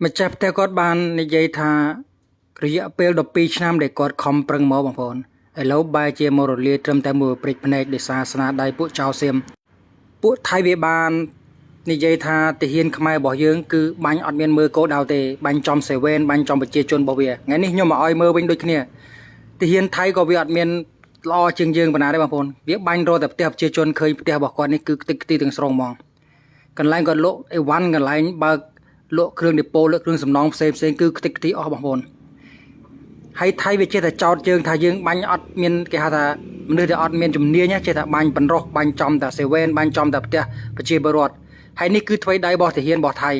ម្ចាស់ផ្ទះគាត់បាននិយាយថារយៈពេល12ឆ្នាំដែលគាត់ខំប្រឹងមកបងប្អូនឥឡូវបែរជាមករលាយត្រឹមតែមួយព្រិចភ្នែកដោយសារស្នាដៃពួកចៅសៀមពួកថៃវាបាននិយាយថាទាហានខ្មែររបស់យើងគឺបាញ់អត់មានមើលគោលដៅទេបាញ់ចំសេវែនបាញ់ចំប្រជាជនរបស់វាថ្ងៃនេះខ្ញុំមកឲ្យមើលវិញដូចគ្នាទាហានថៃក៏វាអត់មានល្អជាងយើងប៉ុណ្ណាដែរបងប្អូនវាបាញ់រកតែផ្ទះប្រជាជនឃើញផ្ទះរបស់គាត់នេះគឺខ្ទេចខ្ទីទាំងស្រុងហ្មងកន្លែងគាត់លក់អីវ៉ាន់កន្លែងបើកលក់គ្រឿងដេប៉ូលក់គ្រឿងសំណងផ្សេងគឺខ្ទេចខ្ទីអស់បងប្អូនហើយថៃវាចេះតែចោតយើងថាយើងបាញ់អត់មានគេហៅថាមនុស្សដែលអត់មានជំនាញចេះតែបាញ់បណ្រោះបាញ់ចំតែសេវែនបាញ់ចំតែផ្ទះប្រជាពលរដ្ឋហើយនេះគឺថ្មីដៃរបស់ទាហានរបស់ថៃ